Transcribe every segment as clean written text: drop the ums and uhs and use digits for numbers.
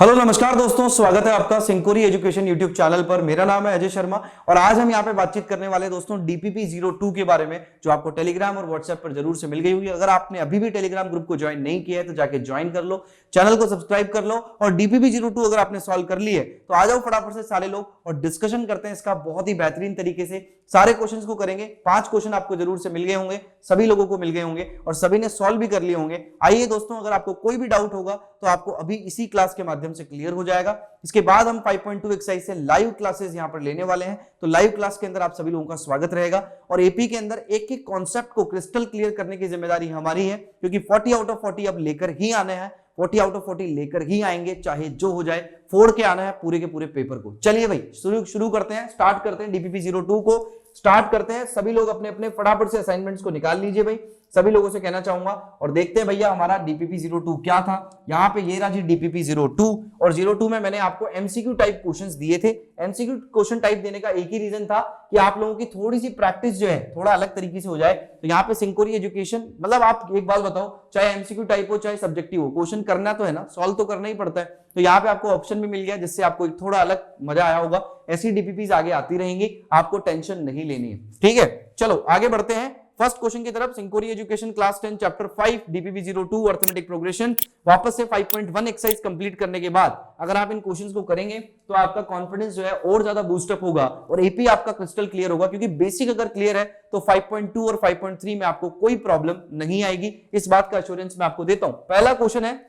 Hello नमस्कार दोस्तों, स्वागत है आपका सिंकोरी एजुकेशन यूट्यूब चैनल पर। मेरा नाम है अजय शर्मा और आज हम यहाँ पे बातचीत करने वाले दोस्तों DPP 02 के बारे में, जो आपको टेलीग्राम और व्हाट्सएप पर जरूर से मिल गई होगी। अगर आपने अभी भी टेलीग्राम ग्रुप को ज्वाइन नहीं किया है तो जाके ज्वाइन कर लो, चैनल को सब्सक्राइब कर लो और DPP 02 अगर आपने सॉल्व कर ली है तो आ जाओ फटाफट से सारे लोग और डिस्कशन करते हैं इसका बहुत ही बेहतरीन तरीके से। सारे क्वेश्चंस को करेंगे। 5 क्वेश्चन आपको जरूर से मिल गए होंगे, सभी लोगों को मिल गए होंगे और सभी ने सॉल्व भी कर लिए होंगे। आइए दोस्तों, अगर आपको कोई भी डाउट होगा तो आपको अभी इसी क्लास के माध्यम से क्लियर हो जाएगा। इसके बाद हम 5.2 एक्सरसाइज से लाइव क्लासेस यहां पर लेने वाले हैं, तो लाइव क्लास के अंदर आप सभी लोगों का स्वागत रहेगा। और एपी के अंदर एक एक कॉन्सेप्ट को क्रिस्टल क्लियर करने की जिम्मेदारी हमारी है, क्योंकि 40 आउट ऑफ 40 अब लेकर ही आने हैं। 40 आउट ऑफ 40 लेकर ही आएंगे, चाहे जो हो जाए, फोड़ के आना है पूरे के पूरे पेपर को। चलिए भाई शुरू करते हैं, स्टार्ट करते हैं। DPP 02 को स्टार्ट करते हैं। सभी लोग अपने अपने फटाफट से असाइनमेंट्स को निकाल लीजिए भाई, सभी लोगों से कहना चाहूंगा। और देखते हैं भैया हमारा DPP 02 क्या था। यहाँ पे ये रहा जी DPP 02 और 02 में मैंने आपको MCQ टाइप क्वेश्चंस दिए थे। MCQ क्वेश्चन टाइप देने का एक ही रीजन था कि आप लोगों की थोड़ी सी प्रैक्टिस जो है थोड़ा अलग तरीके से हो जाए। तो यहाँ पे सिंकोरी एजुकेशन, मतलब आप एक बात बताओ, चाहे MCQ टाइप हो चाहे सब्जेक्टिव हो, क्वेश्चन करना तो है ना, सॉल्व तो करना ही पड़ता है। तो यहाँ पे आपको ऑप्शन भी मिल गया जिससे आपको एक थोड़ा अलग मजा आया होगा। ऐसी DPPs आगे आती रहेंगी, आपको टेंशन नहीं लेनी है, ठीक है। चलो आगे बढ़ते हैं फर्स्ट क्वेश्चन की तरफ। सिंकोरी education class 10 chapter 5 DPP 02 arithmetic progression. वापस से 5.1 एक्सरसाइज कंप्लीट करने के बाद अगर आप इन क्वेश्चंस को करेंगे तो आपका कॉन्फिडेंस जो है और ज्यादा बूस्टअप होगा और एपी आपका क्रिस्टल क्लियर होगा, क्योंकि बेसिक अगर क्लियर है तो 5.2 और 5.3 में आपको कोई प्रॉब्लम नहीं आएगी। इस बात का एश्योरेंस मैं आपको देता हूं। पहला क्वेश्चन है,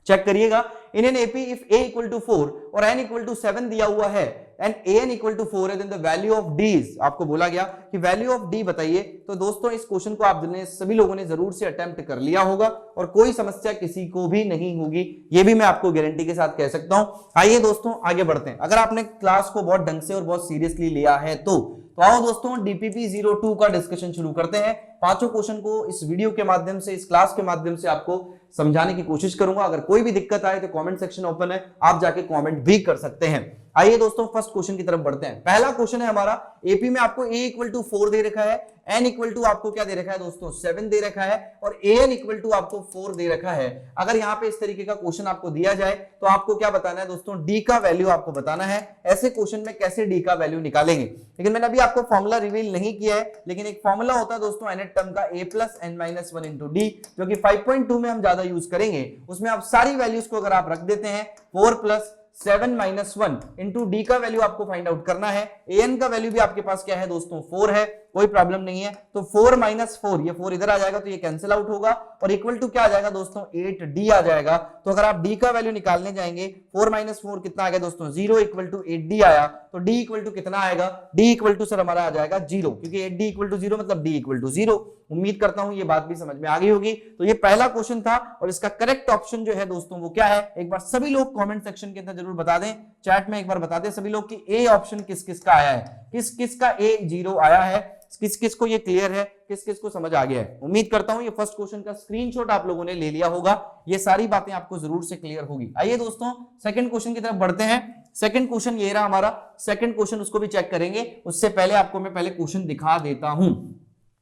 चेक करिएगा। In an AP if a equal to 4 और n इक्वल टू 7 दिया हुआ है एंड an इक्वल टू 4 है, then the value of d is, आपको बोला गया कि वैल्यू ऑफ d बताइए। तो दोस्तों इस क्वेश्चन को आप सभी लोगों ने जरूर से अटेम्प्ट कर लिया होगा और कोई समस्या किसी को भी नहीं होगी, ये भी मैं आपको गारंटी के साथ कह सकता हूं। आइए दोस्तों आगे बढ़ते हैं। अगर आपने क्लास को बहुत ढंग से और बहुत सीरियसली लिया है तो आओ दोस्तों DPP 02 का डिस्कशन शुरू करते हैं। 5 क्वेश्चन को इस वीडियो के माध्यम से, इस क्लास के माध्यम से आपको समझाने की कोशिश करूंगा। अगर कोई भी दिक्कत आए तो कमेंट सेक्शन ओपन है, आप जाके कमेंट भी कर सकते हैं। आइए दोस्तों फर्स्ट क्वेश्चन की तरफ बढ़ते हैं। पहला क्वेश्चन है हमारा, एपी में आपको a इक्वल टू 4 दे रखा है, n इक्वल टू आपको क्या दे रखा है दोस्तों 7 दे रखा है और an इक्वल टू आपको 4 दे रखा है। अगर यहाँ पे इस तरीके का क्वेश्चन आपको दिया जाए तो आपको क्या बताना है दोस्तों, d का वैल्यू आपको बताना है। ऐसे क्वेश्चन में कैसे d का वैल्यू निकालेंगे, लेकिन मैंने अभी आपको फॉर्मूला रिवील नहीं किया है, लेकिन एक फॉर्मूला होता है दोस्तों nth टर्म का a plus n minus 1 into D, जो कि 5.2 में हम ज्यादा यूज करेंगे। उसमें आप सारी वैल्यूज को अगर आप रख देते हैं 4 प्लस 7 माइनस 1 इंटू डी का वैल्यू आपको फाइंड आउट करना है। an का वैल्यू भी आपके पास क्या है दोस्तों 4 है, कोई प्रॉब्लम नहीं है। तो 4 माइनस 4, ये 4 इधर आ जाएगा तो ये कैंसिल आउट होगा और इक्वल टू क्या आ जाएगा दोस्तों 8d आ जाएगा। तो अगर आप d का वैल्यू निकालने जाएंगे 4 माइनस 4 कितना आ गया दोस्तों 0 इक्वल टू 8d आया। तो d इक्वल टू कितना आएगा, d इक्वल टू सर हमारा आ जाएगा 0, क्योंकि 8d इक्वल टू 0 मतलब d इक्वल टू 0। उम्मीद करता हूं ये बात भी समझ में आ गई होगी। तो ये पहला क्वेश्चन था और इसका करेक्ट ऑप्शन जो है दोस्तों वो क्या है, एक बार सभी लोग कमेंट सेक्शन के अंदर जरूर बता दें, चैट में एक बार बता दें सभी लोग कि ए ऑप्शन किस किस का आया है, किस किस का ए 0 आया है, किस किस को ये क्लियर है, किस किस को समझ आ गया है। उम्मीद करता हूं ये फर्स्ट क्वेश्चन का स्क्रीनशॉट आप लोगों ने ले लिया होगा, ये सारी बातें आपको जरूर से क्लियर होगी। आइए दोस्तों सेकंड क्वेश्चन की तरफ बढ़ते हैं। सेकंड क्वेश्चन ये रहा हमारा। सेकंड क्वेश्चन उसको भी चेक करेंगे, उससे पहले आपको मैं पहले क्वेश्चन दिखा देता हूं।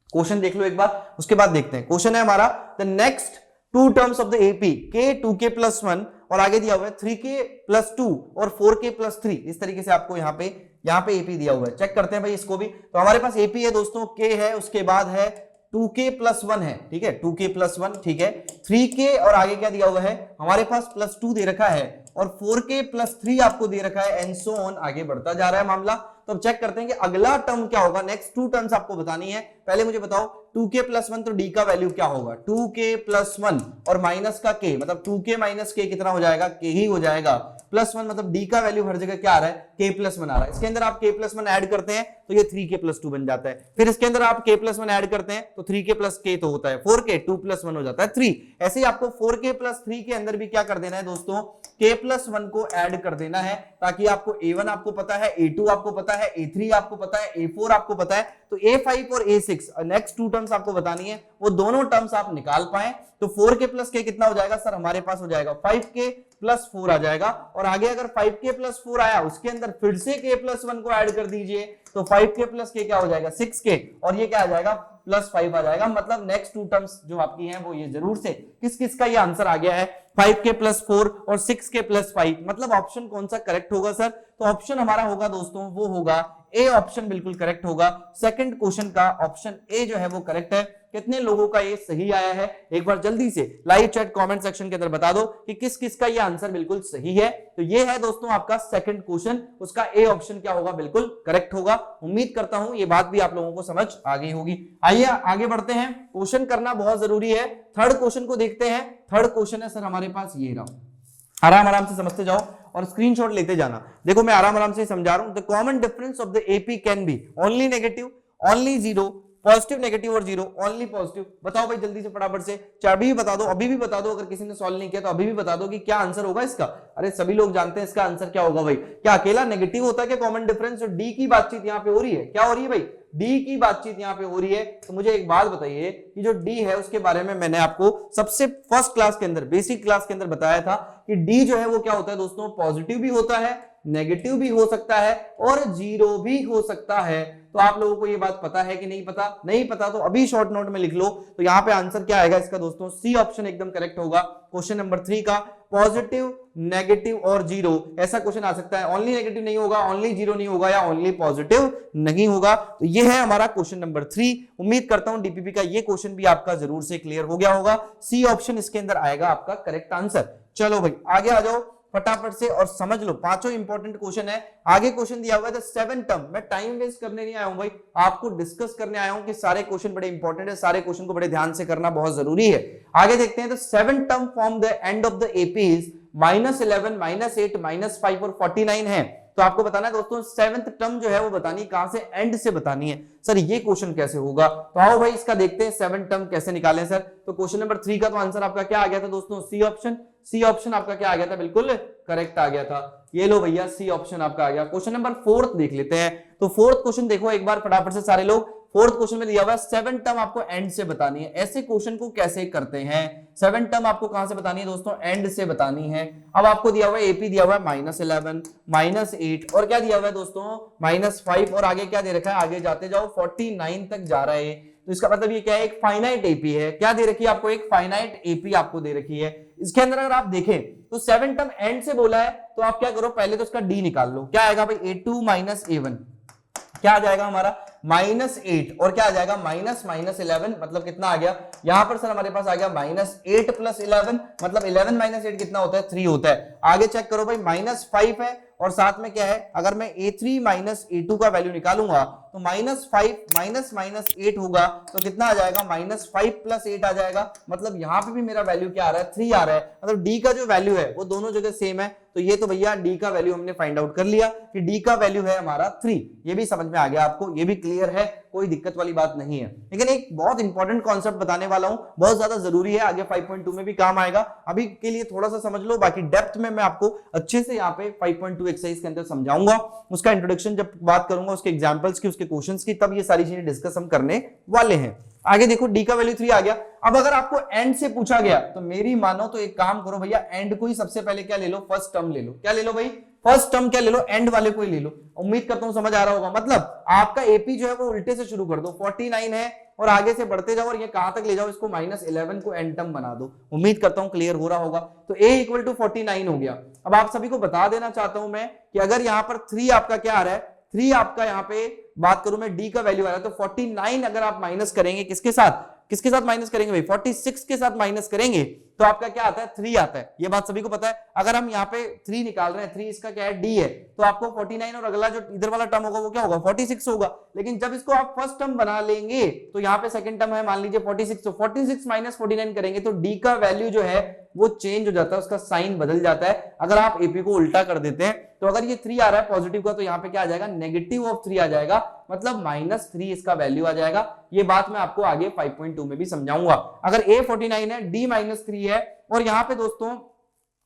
क्वेश्चन देख लो एक बार, उसके बाद देखते हैं। क्वेश्चन है हमारा, the next 2 terms of the AP k 2k plus 1 और आगे दिया हुआ है 3k प्लस 2 और 4k प्लस 3। इस तरीके से आपको यहाँ पे एपी दिया हुआ है। चेक करते हैं भाई इसको भी। तो हमारे पास एपी है दोस्तों, k है, उसके बाद है 2k प्लस 1 है, ठीक है, 2k प्लस 1, ठीक है, 3k और आगे क्या दिया हुआ है हमारे पास प्लस 2 दे रखा है और 4k प्लस 3 आपको दे रखा है एंड सो ऑन, आगे बढ़ता जा रहा है मामला। तो अब चेक करते हैं कि अगला टर्म क्या होगा। नेक्स्ट 2 टर्म्स आपको बतानी है। पहले मुझे बताओ 2k प्लस 1, तो d का वैल्यू क्या होगा, 2k प्लस 1 और माइनस का k, मतलब 2k माइनस k कितना हो जाएगा, k ही हो जाएगा, प्लस 1 मतलब d का वैल्यू हर जगह क्या आ रहा है, k प्लस 1 आ रहा है। इसके अंदर आप k प्लस 1 ऐड करते हैं तो ये 3k प्लस 2 बन जाता है। फिर इसके अंदर आप k प्लस 1 ऐड करते हैं तो 3k प्लस k तो होता है 4k, 2 प्लस 1 हो जाता है 3। ऐसे ही आपको 4k प्लस 3 के अंदर भी क्या कर देना है दोस्तों, k प्लस 1 को ऐड कर देना है, ताकि आपको a1 आपको पता है, a2 आपको पता है, a3 आपको पता है, a4 आपको पता है, तो a5 और a6 नेक्स्ट 2 टर्म्स आपको बतानी है, वो दोनों टर्म्स आप निकाल पाए। तो 4k प्लस k कितना हो जाएगा सर, हमारे पास हो जाएगा 5k प्लस 4 आ जाएगा। और आगे अगर 5k प्लस 4 आया उसके अंदर फिर से k प्लस 1 को ऐड कर दीजिए तो 5k प्लस k क्या हो जाएगा 6k और ये क्या आ जाएगा प्लस 5 आ जाएगा। मतलब नेक्स्ट टू टर्म्स जो आपकी हैं वो ये जरूर से किस किस का ये आंसर आ गया है, 5 के प्लस 4 और 6 के प्लस 5। मतलब ऑप्शन कौन सा करेक्ट होगा सर? तो ऑप्शन हमारा होगा दोस्तों वो होगा ए ऑप्शन बिल्कुल करेक्ट होगा। सेकंड क्वेश्चन का ऑप्शन ए जो है वो करेक्ट है। कितने लोगों का ये सही आया है एक बार जल्दी से लाइव चैट कमेंट सेक्शन के अंदर बता दो कि किस किस का ये आंसर बिल्कुल सही है। तो ये है दोस्तों आपका सेकंड क्वेश्चन, उसका ए ऑप्शन क्या होगा, बिल्कुल करेक्ट होगा। उम्मीद करता हूं ये बात भी आप लोगों को समझ आ गई होगी। आइए आगे बढ़ते हैं, क्वेश्चन करना बहुत जरूरी है। थर्ड क्वेश्चन को देखते हैं। थर्ड क्वेश्चन है सर हमारे पास ये रहा, आराम आराम से समझते जाओ और स्क्रीनशॉट लेते जाना। देखो मैं आराम आराम से समझा रहा हूं। The common difference of the AP can be only negative, only zero, positive, negative और जीरो, ओनली पॉजिटिव। बताओ भाई जल्दी से फटाफट से, चाहे अभी भी बता दो, अभी भी बता दो। अगर किसी ने सॉल्व नहीं किया तो अभी भी बता दो कि क्या आंसर होगा इसका। अरे सभी लोग जानते हैं इसका आंसर क्या होगा भाई। क्या अकेला नेगेटिव होता है क्या कॉमन डिफरेंस? डी की बातचीत यहाँ पे हो रही है। क्या हो रही है भाई? डी की बातचीत यहाँ पे हो रही है। तो मुझे एक बात बताइए कि जो डी है उसके बारे में मैंने आपको सबसे फर्स्ट क्लास के अंदर, बेसिक क्लास के अंदर बताया था कि डी जो है वो क्या होता है दोस्तों, पॉजिटिव भी होता है, नेगेटिव भी हो सकता है और जीरो भी हो सकता है। तो आप लोगों को ये बात पता है कि नहीं पता? नहीं पता तो अभी शॉर्ट नोट में लिख लो। तो यहाँ पे आंसर क्या आएगा इसका दोस्तों, सी ऑप्शन एकदम करेक्ट होगा। क्वेश्चन नंबर 3 का पॉजिटिव, नेगेटिव और जीरो, ऐसा क्वेश्चन आ सकता है। ओनली नेगेटिव नहीं होगा, ओनली जीरो नहीं होगा या ओनली पॉजिटिव नहीं होगा। तो ये है हमारा क्वेश्चन नंबर 3। उम्मीद करता हूं डीपीपी का ये क्वेश्चन भी आपका जरूर से क्लियर हो गया होगा। सी ऑप्शन इसके अंदर आएगा आपका करेक्ट आंसर। चलो भाई आगे आ जाओ फटाफट से और समझ लो, पांचों इंपॉर्टेंट क्वेश्चन है। आगे क्वेश्चन दिया हुआ है 7 टर्म। मैं टाइम वेस्ट करने नहीं आया हूं भाई, आपको डिस्कस करने आया हूं कि सारे क्वेश्चन बड़े इंपॉर्टेंट है, सारे क्वेश्चन को बड़े ध्यान से करना बहुत जरूरी है। आगे देखते हैं तो 7 term form the end of the APs -11, -8, -5 और 49 है। तो आपको बताना है दोस्तों 7th टर्म जो है वो बतानी कहां से, एंड से बतानी है। सर ये क्वेश्चन कैसे होगा? तो आओ भाई इसका देखते हैं 7 टर्म कैसे निकालें सर। तो क्वेश्चन नंबर 3 का तो आंसर आपका क्या आ गया था दोस्तों, सी ऑप्शन। सी ऑप्शन आपका क्या आ गया था, बिल्कुल करेक्ट आ गया था। ये लो भैया सी ऑप्शन आपका आ गया। क्वेश्चन नंबर 4 देख लेते हैं। तो फोर्थ क्वेश्चन देखो एक बार फटाफट से सारे लोग। फोर्थ क्वेश्चन में दिया हुआ है 7 टर्म आपको एंड से बतानी है। ऐसे क्वेश्चन को कैसे करते हैं? 7 टर्म आपको कहां से बतानी है दोस्तों, एंड से बतानी है। अब आपको दिया हुआ है एपी दिया हुआ है -11, -8 और क्या दिया हुआ है दोस्तों, -5 और आगे क्या दे रखा है, आगे जाते जाओ 49 तक जा रहा है। तो इसका मतलब ये क्या है, एक फाइनाइट एपी है। क्या दे रखी है आपको, एक फाइनाइट एपी आपको दे रखी है। इसके अंदर अगर आप देखें तो 7 टर्म एंड से बोला है तो आप क्या करो, पहले तो उसका डी निकाल लो। क्या आएगा भाई, A2 - A1 क्या आ जाएगा हमारा, -8 और क्या आ जाएगा -11, मतलब कितना आ गया यहां पर सर हमारे पास आ गया -8 + 11, मतलब 11 - 8 कितना होता है, 3 होता है। आगे चेक करो भाई -5 है और साथ में क्या है, अगर मैं A3 - A2 का वैल्यू निकालूंगा तो -5 - -8 होगा तो कितना आ जाएगा, -5 + 8 आ जाएगा। मतलब यहां पे भी मेरा वैल्यू क्या आ रहा है, 3 आ रहा है। मतलब डी का जो वैल्यू है वो दोनों जगह सेम है। तो ये तो भैया डी का वैल्यू हमने फाइंड आउट कर लिया कि डी का वैल्यू है हमारा 3। ये भी समझ में आ गया आपको, ये भी क्लियर है, कोई दिक्कत वाली बात नहीं है। लेकिन एक बहुत इंपॉर्टेंट कॉन्सेप्ट बताने वाला हूं, बहुत ज्यादा जरूरी है, आगे 5.2 में भी काम आएगा। अभी के लिए थोड़ा सा समझ लो, बाकी डेप्थ में मैं आपको अच्छे से यहाँ पे 5.2 एक्सरसाइज के अंदर समझाऊंगा। उसका इंट्रोडक्शन जब बात करूंगा, उसके एग्जांपल्स की, उसके क्वेश्चंस की, तब ये सारी चीजें डिस्कस हम करने वाले हैं। आगे देखो डी का वैल्यू 3 आ गया। अब अगर आपको एंड से पूछा गया तो मेरी मानो तो एक काम करो भैया, एंड को ही सबसे पहले क्या ले लो, फर्स्ट टर्म ले लो। क्या ले लो भाई, फर्स्ट टर्म क्या ले लो, एंड वाले को ही ले लो। उम्मीद करता हूं समझ आ रहा होगा। मतलब आपका एपी जो है वो उल्टे से शुरू कर दो, 49 है और आगे से बढ़ते जाओ और ये कहां तक ले जाओ, इसको -11 को एंड टर्म बना दो। उम्मीद करता हूं क्लियर हो रहा होगा। तो a = 49 हो गया। अब आप सभी को बता देना चाहता हूं मैं कि अगर यहां पर 3 आपका क्या आ रहा है, 3 आपका यहां पे बात करूं मैं डी का वैल्यू आ रहा है, तो 49 अगर आप माइनस करेंगे किसके साथ माइनस करेंगे भाई, 46 के साथ माइनस करेंगे तो आपका क्या आता है, 3 आता है। ये बात सभी को पता है। अगर हम यहाँ पे 3 निकाल रहे हैं, 3 इसका क्या है, डी है, तो आपको 49 और अगला जो इधर वाला टर्म होगा वो क्या होगा, 46 होगा। लेकिन जब इसको आप फर्स्ट टर्म बना लेंगे तो यहाँ पे सेकंड टर्म है मान लीजिए 46, तो 46 - 49 करेंगे तो डी का वैल्यू जो है वो चेंज हो जाता है, उसका साइन बदल जाता है। अगर आप एपी को उल्टा कर देते हैं तो अगर ये 3 आ रहा है पॉजिटिव का, तो यहाँ पे क्या आ जाएगा, -3 आ जाएगा, मतलब -3 इसका वैल्यू आ जाएगा। ये बात मैं आपको आगे 5.2 में भी समझाऊंगा। अगर a 49 है, d -3 है और यहाँ पे दोस्तों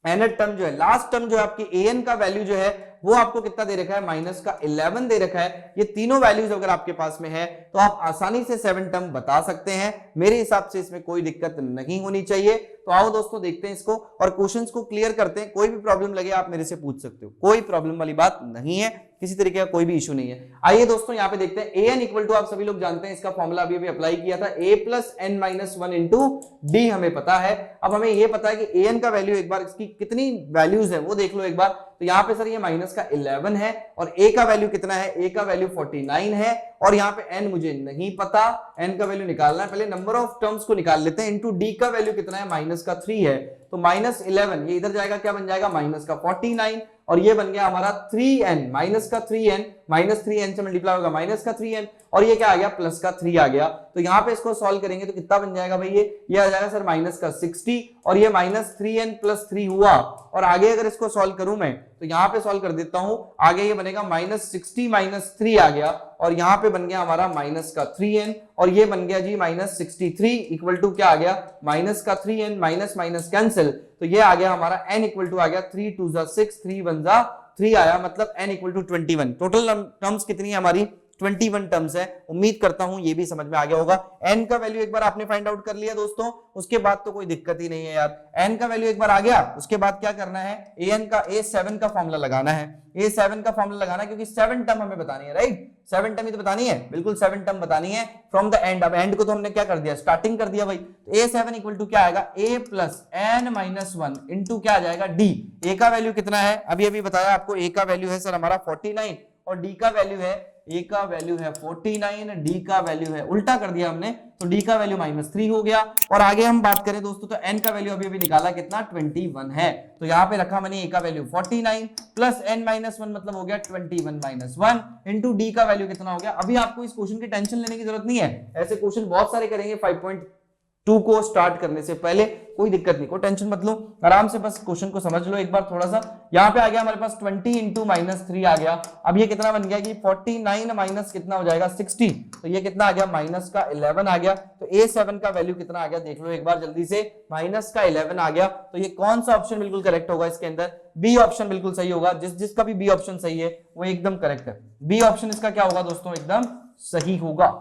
nth टर्म जो है, लास्ट टर्म जो है आपकी an का वैल्यू जो है वो आपको कितना दे रखा है, माइनस का 11 दे रखा है। ये तीनों वैल्यूज अगर आपके पास में है तो आप आसानी से 7 टर्म बता सकते हैं। मेरे हिसाब से इसमें कोई दिक्कत नहीं होनी चाहिए। तो आओ दोस्तों देखते हैं इसको और क्वेश्चंस को क्लियर करते हैं। कोई भी प्रॉब्लम लगे आप मेरे से पूछ सकते हो, कोई प्रॉब्लम वाली बात नहीं है, किसी तरीके का कोई भी इशू नहीं है। आइए दोस्तों यहाँ पे देखते हैं an इक्वल टू, आप सभी लोग जानते हैं इसका फॉर्मूला अभी अप्लाई किया था, a plus n minus 1 into D हमें पता है। अब हमें ये पता है कि an का वैल्यू, एक बार इसकी कितनी वैल्यूज है वो देख लो एक बार। तो यहाँ पे सर ये माइनस का 11 है और a का वैल्यू कितना है, a का वैल्यू 49 है और यहाँ पे n मुझे नहीं पता, n का वैल्यू निकालना है। पहले नंबर ऑफ टर्म्स को निकाल लेते हैं। इनटू d का वैल्यू कितना है, माइनस का 3 है, तो माइनस 11 ये इधर जाएगा, क्या बन जाएगा, माइनस का 49 और ये बन गया हमारा 3n, माइनस का 3n, माइनस 3n से मल्टीप्लाई होगा माइनस का 3n और ये क्या आ गया, प्लस का 3 आ गया। तो यहाँ पे इसको सॉल्व करेंगे तो कितना बन जाएगा भाई, ये आ जाएगा सर माइनस का 60 और ये माइनस 3n प्लस 3 हुआ। और आगे अगर इसको सॉल्व करूं मैं तो यहाँ पे सॉल्व कर देता हूं, आगे ये बनेगा माइनस 60 माइनस 3 आ गया और यहाँ पे बन गया हमारा माइनस का 3n और ये बन गया जी माइनस 63 इक्वल टू क्या आ गया, माइनस का 3n, माइनस माइनस कैंसिल, तो ये आ गया हमारा n इक्वल टू आ गया 3 2 जा 6, 3 1 जा 3 आया, मतलब n equal to 21। Total terms कितनी है हमारी, 21 टर्म्स है। उम्मीद करता हूं ये भी समझ में आ गया होगा। n का वैल्यू एक बार आपने फाइंड आउट कर लिया दोस्तों, उसके बाद तो कोई दिक्कत ही नहीं है यार। n का वैल्यू एक बार आ गया, उसके बाद क्या करना है, a7 का फॉर्मूला लगाना है। a7 का फॉर्मूला लगाना है क्योंकि 7 टर्म हमें बतानी है, राइट, 7 टर्म ही तो बतानी है, बिल्कुल 7 टर्म बतानी है फ्रॉम द एंड। अब एंड को तो हमने क्या कर दिया, स्टार्टिंग कर दिया भाई। तो a7 इक्वल टू क्या आएगा, a plus n minus 1 into क्या आ जाएगा d। a का वैल्यू कितना है, अभी अभी बताया आपको, a का वैल्यू है सर हमारा 49 और d का वैल्यू है, a का वैल्यू है 49, d का वैल्यू है, उल्टा कर दिया हमने, तो d का वैल्यू माइनस 3 हो गया। और आगे हम बात करें दोस्तों तो n का वैल्यू अभी अभी निकाला कितना, 21 है। तो यहाँ पे रखा मैंने a का वैल्यू 49 प्लस n माइनस 1 मतलब हो गया 21 माइनस 1 इंटू d का वैल्यू कितना हो गया। अभी आपको इस क्वेश्चन की टेंशन लेने की जरूरत नहीं है, ऐसे क्वेश्चन बहुत सारे करेंगे 5.2 को स्टार्ट करने से पहले, कोई दिक्कत नहीं, कोई टेंशन मत लो, आराम से बस क्वेश्चन को समझ लो एक बार थोड़ा सा। यहाँ पे आ गया हमारे पास 20 इंटू माइनस 3 आ गया। अब ये कितना बन गया कि 49 माइनस कितना हो जाएगा 60, तो ये कितना आ गया, माइनस का 11 आ गया। तो a7 का वैल्यू कितना आ गया देख लो एक बार जल्दी से, माइनस का 11 आ गया। तो ये कौन सा ऑप्शन बिल्कुल करेक्ट होगा इसके अंदर, बी ऑप्शन बिल्कुल सही होगा। जिसका भी बी ऑप्शन सही है वो एकदम करेक्ट है, बी ऑप्शन इसका क्या होगा दोस्तों, एकदम सही होगा।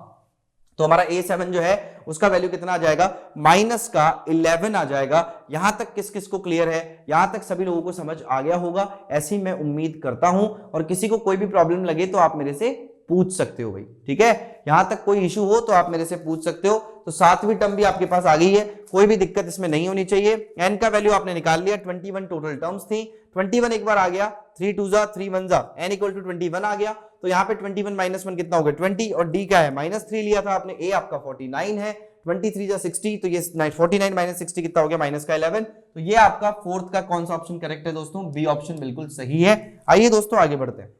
तो हमारा a7 जो है उसका वैल्यू कितना आ जाएगा, माइनस का 11 आ जाएगा। यहां तक किस किस को क्लियर है, यहां तक सभी लोगों को समझ आ गया होगा, ऐसी मैं उम्मीद करता हूं। और किसी को कोई भी प्रॉब्लम लगे तो आप मेरे से पूछ सकते हो भाई, ठीक है, यहां तक कोई इशू हो तो आप मेरे से पूछ सकते हो। तो 7वीं टर्म भी आपके पास आ गई है, कोई भी दिक्कत इसमें नहीं होनी चाहिए। n का वैल्यू आपने निकाल लिया, 21 टोटल टर्म्स थी, 21 एक बार आ गया, 3 2 जा 3 1 जा, n इक्वल टू 21 आ गया। तो यहाँ पे 21 माइनस 1 कितना हो गया 20 और d क्या है माइनस 3 लिया था आपने, a आपका 49 है, 23 जा 60, तो ये 49 माइनस 60 कितना हो गया, माइनस का 11। तो ये आपका फोर्थ का कौन सा ऑप्शन करेक्ट है दोस्तों, बी ऑप्शन बिल्कुल सही है। आइए दोस्तों आगे बढ़ते हैं।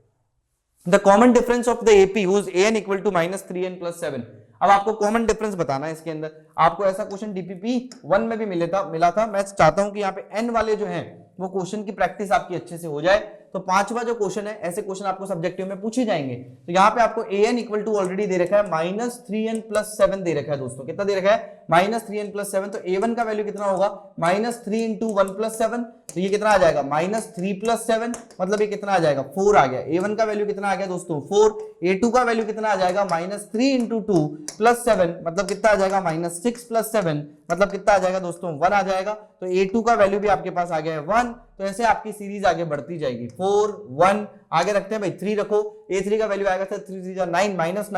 The common difference of the AP whose an equal to minus 3n plus 7। अब आपको कॉमन डिफरेंस बताना है इसके अंदर। आपको ऐसा क्वेश्चन डीपीपी 1 में भी मिला था। मैं चाहता हूं कि यहाँ पे n वाले जो हैं वो क्वेश्चन की प्रैक्टिस आपकी अच्छे से हो जाए। तो 5वां जो क्वेश्चन है, ऐसे क्वेश्चन आपको सब्जेक्टिव में पूछे जाएंगे। तो यहाँ पे आपको an इक्वल टू ऑलरेडी दे रखा है माइनस 3n प्लस 7 दे रखा है दोस्तों, कितना दे रखा है माइनस 3n प्लस 7। तो a1 का वैल्यू कितना होगा, माइनस 3 इंटू 1 प्लस 7, तो ये कितना आ जाएगा माइनस 3 प्लस 7, मतलब ये कितना आ जाएगा 4 आ गया। a1 का वैल्यू कितना आ गया दोस्तों 4। a2 का वैल्यू कितना आ जाएगा माइनस 3 इंटू 2 प्लस 7, मतलब कितना आ जाएगा माइनस 6 प्लस 7, मतलब कितना आ जाएगा दोस्तों 1 आ जाएगा। तो a2 का वैल्यू भी आपके पास आ गया है 1। तो ऐसे आपकी सीरीज आगे बढ़ती जाएगी, 4 1 आगे रखते हैं भाई, 3 रखो, a3 का वैल्यू आएगा 3 3 जा 9, माइनस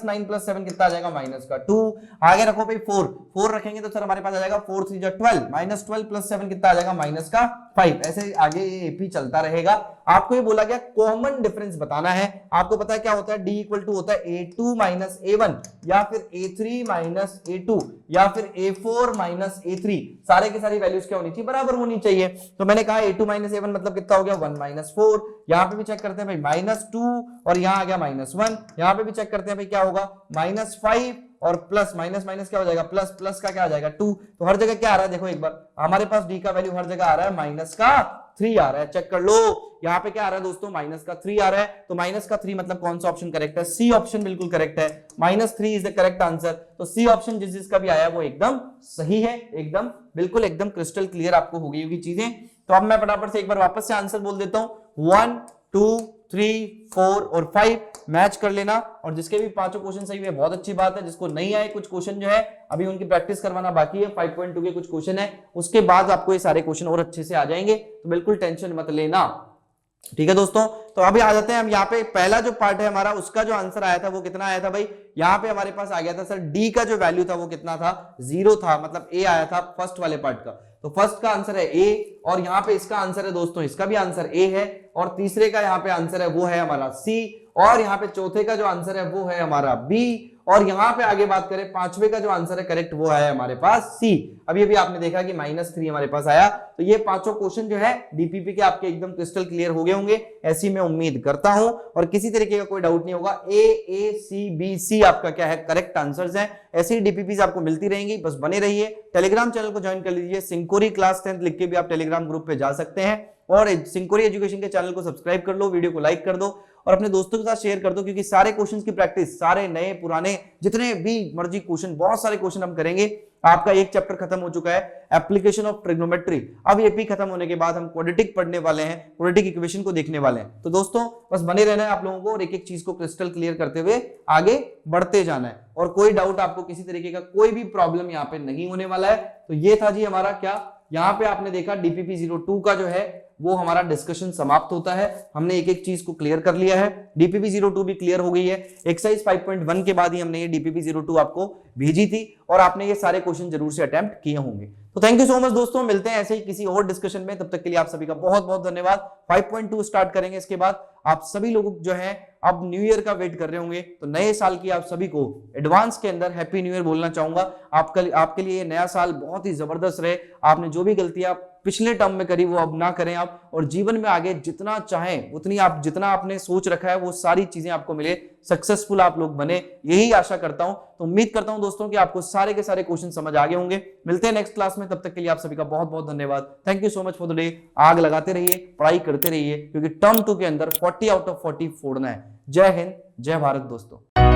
9 प्लस 7 कितना आ जाएगा माइनस का 2। आगे रखो भाई 4 रखेंगे तो सर हमारे पास आ जाएगा 4 3 जा 12, माइनस 12 प्लस 7 कितना आ जाएगा माइनस का 5। ऐसे आगे ये एपी चलता रहेगा। आपको ये बोला गया कॉमन डिफरेंस बताना है। आपको पता है क्या होता है, d इक्वल टू होता है a2 माइनस a1 या फिर a3 माइनस a2 या फिर a4 माइनस a3। सारे की सारी वैल्यूज क्या होनी चाहिए, बराबर होनी चाहिए। तो मैंने कहा a2 माइनस a1 मतलब कितना हो गया 1 माइनस 4। यहाँ पे भी चेक करते हैं भाई माइनस 2 और यहाँ आ गया माइनस 1। यहाँ पे भी चेक करते हैं भाई क्या होगा माइनस 5 और प्लस माइनस माइनस क्या हो जाएगा प्लस, प्लस का क्या आ जाएगा 2। तो हर जगह क्या आ रहा है देखो एक बार, हमारे पास d का वैल्यू हर जगह आ रहा है माइनस का 3 आ रहा है। चेक कर लो यहाँ पे क्या आ रहा है दोस्तों माइनस का 3 आ रहा है। तो माइनस का 3 मतलब कौन सा ऑप्शन करेक्ट है, सी ऑप्शन बिल्कुल करेक्ट है। Minus 3 is the correct answer. तो सी ऑप्शन जिसका भी आया वो एकदम सही है, एकदम बिल्कुल एकदम क्रिस्टल क्लियर आपको हो गई होगी चीजें। तो अब मैं फटाफट से एक बार वापस से आंसर बोल देता हूं, 1 2, 3, 4 और 5 मैच कर लेना, और जिसके भी पांचों क्वेश्चन सही हुए बहुत अच्छी बात है। जिसको नहीं आए कुछ क्वेश्चन जो है अभी उनकी प्रैक्टिस करवाना बाकी है, 5.2 के कुछ क्वेश्चन है, उसके बाद आपको ये सारे क्वेश्चन और अच्छे से आ जाएंगे, तो बिल्कुल टेंशन मत लेना। ठीक है दोस्तों, तो अभी आ जाते हैं हम यहाँ पे। पहला जो पार्ट है हमारा, उसका जो आंसर आया था वो कितना आया था भाई, यहाँ पे हमारे पास आ गया था सर डी का जो वैल्यू था वो कितना था, 0 था, मतलब ए आया था फर्स्ट वाले पार्ट का। तो फर्स्ट का आंसर है ए, और यहाँ पे इसका आंसर है दोस्तों, इसका भी आंसर ए है, और तीसरे का यहाँ पे आंसर है वो है हमारा सी, और यहाँ पे चौथे का जो आंसर है वो है हमारा बी, और यहाँ पे आगे बात करें पांचवे का जो आंसर है करेक्ट वो है हमारे पास सी। अभी अभी आपने देखा कि -3 हमारे पास आया। तो ये पांचों क्वेश्चन जो है डीपीपी के आपके एकदम क्रिस्टल क्लियर हो गए होंगे, ऐसी मैं उम्मीद करता हूं, और किसी तरीके का कोई डाउट नहीं होगा। ए सी बी सी आपका क्या है करेक्ट आंसर्स हैं। ऐसी ही डीपीपीज आपको मिलती रहेंगी, बस बने रहिए। टेलीग्राम चैनल को ज्वाइन कर लीजिए, सिंकोरी क्लास 10 लिख के भी आप टेलीग्राम ग्रुप पे जा सकते हैं, और सिंकोरी एजुकेशन के चैनल को सब्सक्राइब कर लो, वीडियो को लाइक कर दो और अपने दोस्तों के साथ शेयर कर दो, क्योंकि सारे क्वेश्चंस की प्रैक्टिस, सारे नए पुराने जितने भी मर्जी क्वेश्चन, बहुत सारे क्वेश्चन हम करेंगे। आपका एक चैप्टर खत्म हो चुका है एप्लीकेशन ऑफ ट्रिग्नोमेट्री, अब एपी खत्म होने के बाद हम क्वाड्रेटिक पढ़ने वाले हैं, क्वाड्रेटिक इक्वेशन को देखने वाले हैं। तो दोस्तों बस बने रहना है आप लोगों को, और एक एक चीज को क्रिस्टल क्लियर करते हुए आगे बढ़ते जाना है, और कोई डाउट आपको किसी तरीके का कोई भी प्रॉब्लम यहाँ पे नहीं होने वाला है। तो ये था जी हमारा क्या, यहाँ पे आपने देखा डीपीपी 02 का जो है वो हमारा डिस्कशन समाप्त होता है। हमने एक एक चीज को क्लियर कर लिया है, डीपीपी 02 भी क्लियर हो गई है। एक्सरसाइज 5.1 के बाद ही हमने ये डीपीपी 02 आपको भेजी थी, और आपने ये सारे क्वेश्चन जरूर से अटेम्प्ट किए होंगे। तो थैंक यू सो मच दोस्तों, मिलते हैं ऐसे ही किसी और डिस्कशन में, तब तक के लिए आप सभी का बहुत बहुत धन्यवाद। 5.2 स्टार्ट करेंगे, इसके बाद आप सभी लोग जो है अब न्यू ईयर का वेट कर रहे होंगे, तो नए साल की आप सभी को एडवांस के अंदर हैप्पी न्यू ईयर बोलना चाहूंगा। आपके लिए नया साल बहुत ही जबरदस्त रहे। आपने जो भी गलतियां पिछले टर्म में करी वो अब ना करें आप, और जीवन में आगे जितना चाहें उतनी आप, जितना आपने सोच रखा है वो सारी चीजें आपको मिले, सक्सेसफुल आप लोग बने, यही आशा करता हूं। तो उम्मीद करता हूं दोस्तों कि आपको सारे के सारे क्वेश्चन समझ आ गए होंगे। मिलते हैं नेक्स्ट क्लास में, तब तक के लिए आप सभी का बहुत बहुत धन्यवाद। Thank you so much for the day. आग लगाते रहिए, पढ़ाई करते रहिए, क्योंकि टर्म 2 के अंदर 40 आउट ऑफ 40 फोड़ना है। जय हिंद, जय भारत दोस्तों।